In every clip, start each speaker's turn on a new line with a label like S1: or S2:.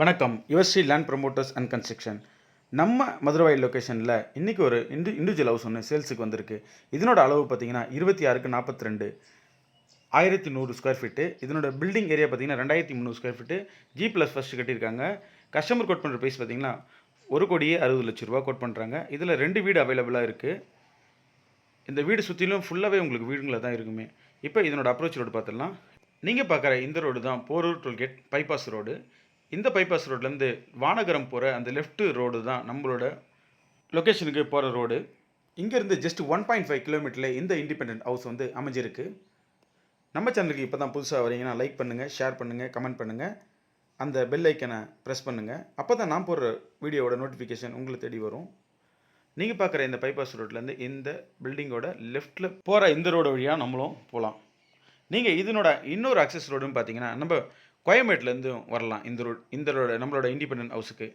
S1: வணக்கம். Yuvasri land promoters and construction. நம்ம மதுரவாயல் லொக்கேஷனில் இன்றைக்கி ஒரு இண்டிவிஜுவல் ஹவுஸ் ஒன்று சேல்ஸுக்கு வந்திருக்கு. இதனோட அளவு பார்த்தீங்கன்னா 26க்கு 42 1100 ஸ்கொயர் ஃபீட்டு. இதனோட பில்டிங் ஏரியா பார்த்தீங்கன்னா 2300 ஸ்கொயர் ஃபீட்டு. G+ ஃபஸ்ட்டு கட்டியிருக்காங்க. கஸ்டமர் கோட் பண்ணுற ப்ரைஸ் பார்த்தீங்கன்னா 1,60,00,000 கோட் பண்ணுறாங்க. இதில் 2 வீடு அவைலபிளாக இருக்குது. இந்த வீடு சுற்றிலும் ஃபுல்லாகவே உங்களுக்கு வீடுங்களில் தான் இருக்குமே. இப்போ இதனோட அப்ரோச் ரோடு பார்த்துடலாம். நீங்கள் பார்க்குற இந்த ரோடு தான் போரூர் டோல்கேட் பைபாஸ் ரோடு. இந்த பைபாஸ் ரோட்லேருந்து வானகரம் போகிற அந்த லெஃப்ட் ரோடு தான் நம்மளோட லொக்கேஷனுக்கு போகிற ரோடு. இங்கேருந்து ஜஸ்ட் 1.5 கிலோமீட்டரில் இந்த இண்டிபெண்டன்ட் ஹவுஸ் வந்து அமைஞ்சிருக்கு. நம்ம சேனலுக்கு இப்போ தான் புதுசாக வரீங்கன்னா லைக் பண்ணுங்கள், ஷேர் பண்ணுங்கள், கமெண்ட் பண்ணுங்கள், அந்த பெல் ஐக்கனை ப்ரெஸ் பண்ணுங்கள். அப்போ தான் நான் போடுற வீடியோவோட நோட்டிஃபிகேஷன் உங்களை தேடி வரும். நீங்கள் பார்க்குற இந்த பைபாஸ் ரோட்லேருந்து இந்த பில்டிங்கோட லெஃப்ட்டில் போகிற இந்த ரோடு வழியாக நம்மளும் போகலாம். நீங்கள் இதனோட இன்னொரு அக்சஸ் ரோடுன்னு பார்த்தீங்கன்னா நம்ம கோயம்பேட்லேருந்தும் வரலாம். இந்த ரோடு நம்மளோட இண்டிபெண்டன்ட் ஹவுஸுக்கு.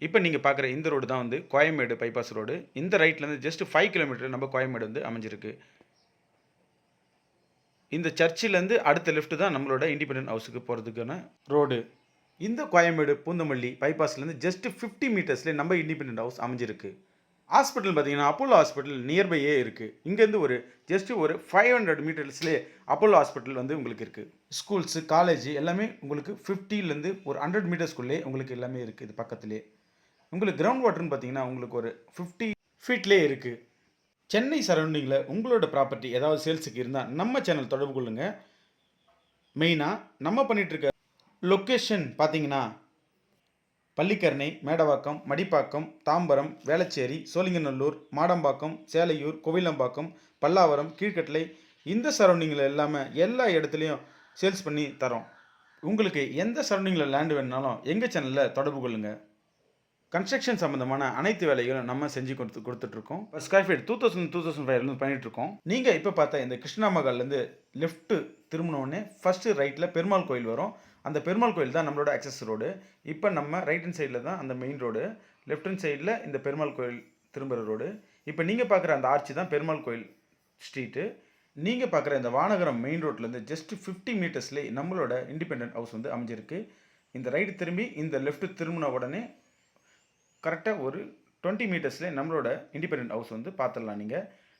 S1: இப்போ நீங்கள் பார்க்குற இந்த ரோடு தான் வந்து கோயம்பேடு பைபாஸ் ரோடு. இந்த ரைட்லேருந்து ஜஸ்ட் 5 கிலோமீட்டர் நம்ம கோயம்பேடு வந்து அமைஞ்சிருக்கு. இந்த சர்ச்சிலேருந்து அடுத்த லெஃப்ட் தான் நம்மளோட இண்டிபெண்டன்ட் ஹவுஸுக்கு போகிறதுக்கான ரோடு. இந்த கோயம்பேடு பூந்தமல்லி பைபாஸ்லேருந்து ஜஸ்ட் 50 மீட்டர்ஸ்லேயே நம்ம இண்டிபெண்டன்ட் ஹவுஸ் அமைஞ்சிருக்கு. ஹாஸ்பிட்டல் பார்த்தீங்கன்னா அப்போலோ ஹாஸ்பிட்டல் நியர்பையே இருக்குது. இங்கேருந்து ஒரு 500 மீட்டர்ஸ்லேயே அப்போலோ ஹாஸ்பிட்டல் வந்து உங்களுக்கு இருக்குது. ஸ்கூல்ஸு, காலேஜ் எல்லாமே உங்களுக்கு 50லேருந்து ஒரு 100 மீட்டர்ஸ்குள்ளே உங்களுக்கு எல்லாமே இருக்குது. இது பக்கத்துலேயே உங்களுக்கு கிரவுண்ட் வாட்டர்னு பார்த்தீங்கன்னா உங்களுக்கு ஒரு 50 ஃபீட்லேயே இருக்குது. சென்னை சரௌண்டிங்கில் உங்களோட ப்ராப்பர்ட்டி ஏதாவது சேல்ஸுக்கு இருந்தால் நம்ம சேனல் தொடர்பு கொள்ளுங்கள். மெயினாக நம்ம பண்ணிகிட்ருக்க லொக்கேஷன் பார்த்தீங்கன்னா பள்ளிக்கரணை, மேடவாக்கம், மடிப்பாக்கம், தாம்பரம், வேளச்சேரி, சோழிங்கநல்லூர், மாடம்பாக்கம், சேலையூர், கோவிலம்பாக்கம், பல்லாவரம், கீழ்கட்டளை இந்த சரௌண்டிங்கில் எல்லாமே எல்லா இடத்துலையும் சேல்ஸ் பண்ணி தரோம். உங்களுக்கு எந்த சரௌண்டிங்கில் லேண்டு வேணுனாலும் எங்கள் சேனலில் தொடர்பு கொள்ளுங்கள். கன்ஸ்ட்ரக்ஷன் சம்மந்தமான அனைத்து வேலைகளும் நம்ம செஞ்சு கொடுத்துட்ருக்கோம். ஸ்கொயர் ஃபீட் 2000-2500 பண்ணிகிட்ருக்கோம். நீங்கள் இப்போ பார்த்தா இந்த கிருஷ்ணா மகால்லேருந்து லெஃப்ட்டு திரும்பினோடனே ஃபஸ்ட்டு ரைட்டில் பெருமாள் கோயில் வரும். அந்த பெருமாள் கோயில் தான் நம்மளோட அக்சஸ் ரோடு. இப்போ நம்ம ரைட் ஹேண்ட் சைடில் தான் அந்த மெயின் ரோடு, லெஃப்ட் ஹேண்ட் சைடில் இந்த பெருமாள் கோயில் திரும்புகிற ரோடு. இப்போ நீங்கள் பார்க்குற அந்த ஆர்ச்சி தான் பெருமாள் கோயில் ஸ்ட்ரீட்டு. நீங்கள் பார்க்குற இந்த வானகரம் மெயின் ரோட்லேருந்து ஜஸ்ட் 50 மீட்டர்ஸ்லேயே நம்மளோட இண்டிபெண்டன்ட் ஹவுஸ் வந்து அமைஞ்சிருக்கு. இந்த ரைட்டு திரும்பி இந்த லெஃப்ட்டு திரும்பின உடனே கரெக்டாக ஒரு 20 மீட்டர்ஸ்லேயே நம்மளோட இண்டிபெண்டன்ட் ஹவுஸ் வந்து பார்த்துடலாம்.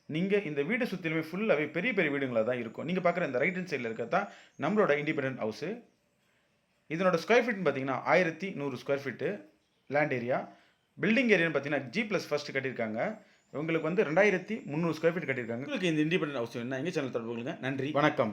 S1: நீங்கள் இந்த வீடு சுற்றிலுமே ஃபுல்லாகவே பெரிய பெரிய வீடுங்களாக தான் இருக்கும். நீங்கள் பார்க்குற இந்த ரைட் ஹேண்ட் சைடில் இருக்கிறது தான் நம்மளோட இண்டிபெண்டன்ட் ஹவுஸு. இதனோட ஸ்கொயர் ஃபீட்னு பார்த்தீங்கன்னா 1100 square feet land area. Building ஏரியான்னு பார்த்தீங்கன்னா G+ ஃபஸ்ட்டு கட்டியிருக்காங்க. உங்களுக்கு வந்து 2300 ஸ்கொயர் ஃபீட் கட்டியிருக்காங்க. உங்களுக்கு இந்த இண்டிபெண்டன்ட் ஹவுஸ் வேணும்னா எங்கள் சேனல் தொடர்பு கொள்ளுங்கள். நன்றி, வணக்கம்.